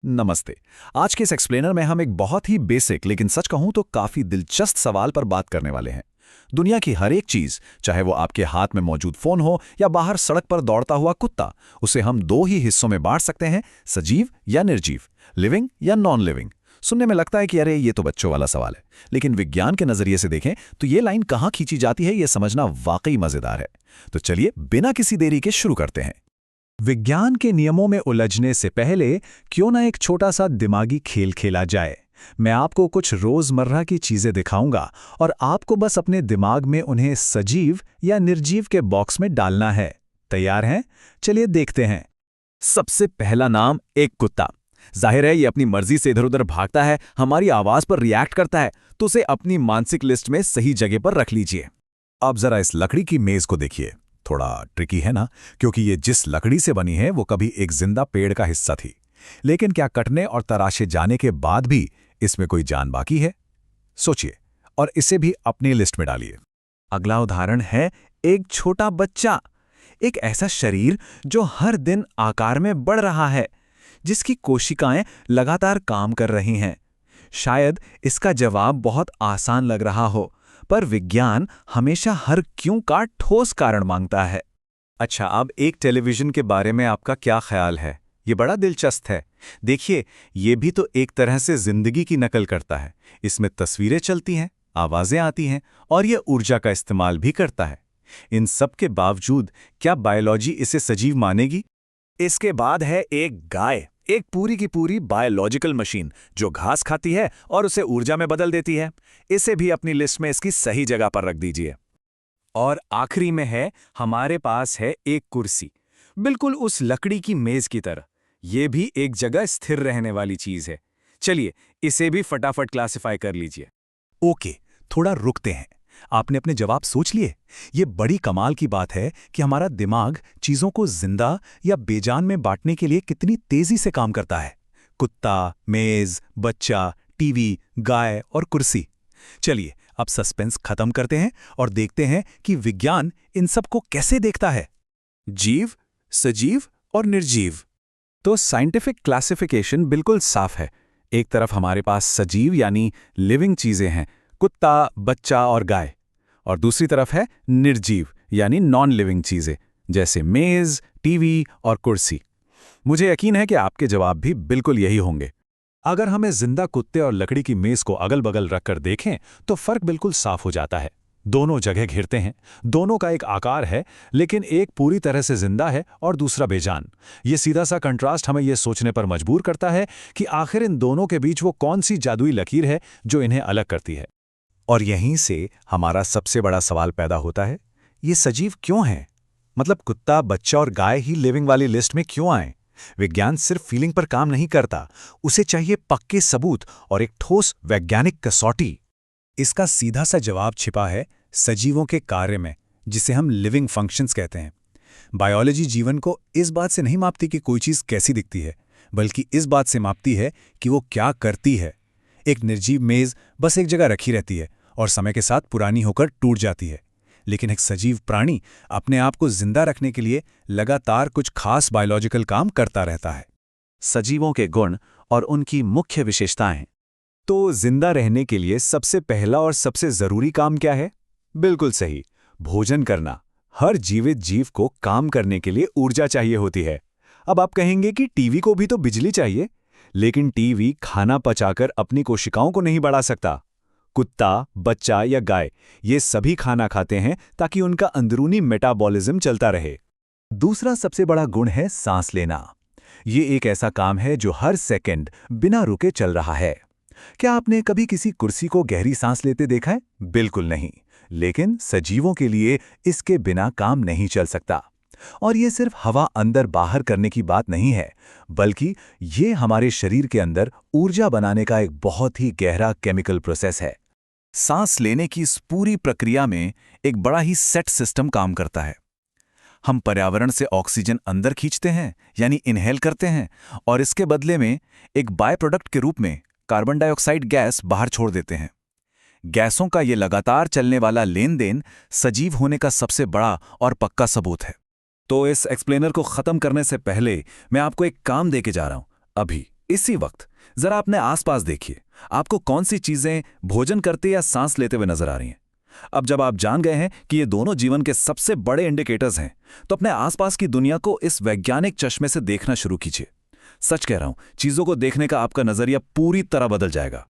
नमस्ते। आज के इस एक्सप्लेनर में हम एक बहुत ही बेसिक लेकिन सच कहूं तो काफी दिलचस्प सवाल पर बात करने वाले हैं। दुनिया की हर एक चीज, चाहे वो आपके हाथ में मौजूद फोन हो या बाहर सड़क पर दौड़ता हुआ कुत्ता, उसे हम दो ही हिस्सों में बांट सकते हैं, सजीव या निर्जीव, लिविंग या नॉन लिविंग। सुनने में लगता है कि अरे ये तो बच्चों वाला सवाल है, लेकिन विज्ञान के नजरिए से देखें तो ये लाइन कहाँ खींची जाती है, ये समझना वाकई मजेदार है। तो चलिए बिना किसी देरी के शुरू करते हैं। विज्ञान के नियमों में उलझने से पहले क्यों ना एक छोटा सा दिमागी खेल खेला जाए। मैं आपको कुछ रोजमर्रा की चीजें दिखाऊंगा और आपको बस अपने दिमाग में उन्हें सजीव या निर्जीव के बॉक्स में डालना है। तैयार हैं? चलिए देखते हैं। सबसे पहला नाम, एक कुत्ता। जाहिर है ये अपनी मर्जी से इधर उधर भागता है, हमारी आवाज पर रिएक्ट करता है, तो उसे अपनी मानसिक लिस्ट में सही जगह पर रख लीजिए। अब जरा इस लकड़ी की मेज को देखिए। थोड़ा ट्रिकी है ना, क्योंकि ये जिस लकड़ी से बनी है वो कभी एक जिंदा पेड़ का हिस्सा थी। लेकिन क्या कटने और तराशे जाने के बाद भी इसमें कोई जान बाकी है? सोचिए और इसे भी अपनी लिस्ट में डालिए। अगला उदाहरण है एक छोटा बच्चा। एक ऐसा शरीर जो हर दिन आकार में बढ़ रहा है, जिसकी कोशिकाएं लगातार काम कर रही हैं। शायद इसका जवाब बहुत आसान लग रहा हो, पर विज्ञान हमेशा हर क्यों का ठोस कारण मांगता है। अच्छा, अब एक टेलीविजन के बारे में आपका क्या ख्याल है? ये बड़ा दिलचस्प है। देखिए, ये भी तो एक तरह से जिंदगी की नकल करता है। इसमें तस्वीरें चलती हैं, आवाजें आती हैं और ये ऊर्जा का इस्तेमाल भी करता है। इन सब के बावजूद क्या बायोलॉजी इसे सजीव मानेगी? इसके बाद है एक गाय, एक पूरी की पूरी बायोलॉजिकल मशीन जो घास खाती है और उसे ऊर्जा में बदल देती है। इसे भी अपनी लिस्ट में इसकी सही जगह पर रख दीजिए। और आखिरी में है, हमारे पास है एक कुर्सी, बिल्कुल उस लकड़ी की मेज की तरह। यह भी एक जगह स्थिर रहने वाली चीज है। चलिए इसे भी फटाफट क्लासिफाई कर लीजिए। ओके, थोड़ा रुकते हैं। आपने अपने जवाब सोच लिए? ये बड़ी कमाल की बात है कि हमारा दिमाग चीजों को जिंदा या बेजान में बांटने के लिए कितनी तेजी से काम करता है। कुत्ता, मेज, बच्चा, टीवी, गाय और कुर्सी। चलिए अब सस्पेंस खत्म करते हैं और देखते हैं कि विज्ञान इन सब को कैसे देखता है। जीव, सजीव और निर्जीव। तो साइंटिफिक क्लासिफिकेशन बिल्कुल साफ है। एक तरफ हमारे पास सजीव यानी लिविंग चीजें हैं, कुत्ता, बच्चा और गाय, और दूसरी तरफ है निर्जीव यानी नॉन लिविंग चीजें, जैसे मेज, टीवी और कुर्सी। मुझे यकीन है कि आपके जवाब भी बिल्कुल यही होंगे। अगर हमें जिंदा कुत्ते और लकड़ी की मेज को अगल बगल रखकर देखें तो फर्क बिल्कुल साफ हो जाता है। दोनों जगह घिरते हैं, दोनों का एक आकार है, लेकिन एक पूरी तरह से जिंदा है और दूसरा बेजान। ये सीधा सा कंट्रास्ट हमें यह सोचने पर मजबूर करता है कि आखिर इन दोनों के बीच वो कौन सी जादुई लकीर है जो इन्हें अलग करती है। और यहीं से हमारा सबसे बड़ा सवाल पैदा होता है, ये सजीव क्यों हैं? मतलब कुत्ता, बच्चा और गाय ही लिविंग वाली लिस्ट में क्यों आए? विज्ञान सिर्फ फीलिंग पर काम नहीं करता, उसे चाहिए पक्के सबूत और एक ठोस वैज्ञानिक कसौटी। इसका सीधा सा जवाब छिपा है सजीवों के कार्य में, जिसे हम लिविंग फंक्शंस कहते हैं। बायोलॉजी जीवन को इस बात से नहीं मापती कि कोई चीज़ कैसी दिखती है, बल्कि इस बात से मापती है कि वो क्या करती है। एक निर्जीव मेज बस एक जगह रखी रहती है और समय के साथ पुरानी होकर टूट जाती है, लेकिन एक सजीव प्राणी अपने आप को जिंदा रखने के लिए लगातार कुछ खास बायोलॉजिकल काम करता रहता है। सजीवों के गुण और उनकी मुख्य विशेषताएं। तो जिंदा रहने के लिए सबसे पहला और सबसे जरूरी काम क्या है? बिल्कुल सही, भोजन करना। हर जीवित जीव को काम करने के लिए ऊर्जा चाहिए होती है। अब आप कहेंगे कि टीवी को भी तो बिजली चाहिए, लेकिन टीवी खाना पचाकर अपनी कोशिकाओं को नहीं बढ़ा सकता। कुत्ता, बच्चा या गाय, ये सभी खाना खाते हैं ताकि उनका अंदरूनी मेटाबॉलिज्म चलता रहे। दूसरा सबसे बड़ा गुण है सांस लेना। ये एक ऐसा काम है जो हर सेकंड बिना रुके चल रहा है। क्या आपने कभी किसी कुर्सी को गहरी सांस लेते देखा है? बिल्कुल नहीं। लेकिन सजीवों के लिए इसके बिना काम नहीं चल सकता। और ये सिर्फ हवा अंदर बाहर करने की बात नहीं है, बल्कि ये हमारे शरीर के अंदर ऊर्जा बनाने का एक बहुत ही गहरा केमिकल प्रोसेस है। सांस लेने की इस पूरी प्रक्रिया में एक बड़ा ही सेट सिस्टम काम करता है। हम पर्यावरण से ऑक्सीजन अंदर खींचते हैं यानी इनहेल करते हैं, और इसके बदले में एक बाय प्रोडक्ट के रूप में कार्बन डाइऑक्साइड गैस बाहर छोड़ देते हैं। गैसों का ये लगातार चलने वाला लेन देन सजीव होने का सबसे बड़ा और पक्का सबूत है। तो इस एक्सप्लेनर को खत्म करने से पहले मैं आपको एक काम देके जा रहा हूं। अभी इसी वक्त जरा अपने आसपास देखिए, आपको कौन सी चीजें भोजन करते या सांस लेते हुए नजर आ रही हैं। अब जब आप जान गए हैं कि ये दोनों जीवन के सबसे बड़े इंडिकेटर्स हैं, तो अपने आसपास की दुनिया को इस वैज्ञानिक चश्मे से देखना शुरू कीजिए। सच कह रहा हूं, चीजों को देखने का आपका नजरिया पूरी तरह बदल जाएगा।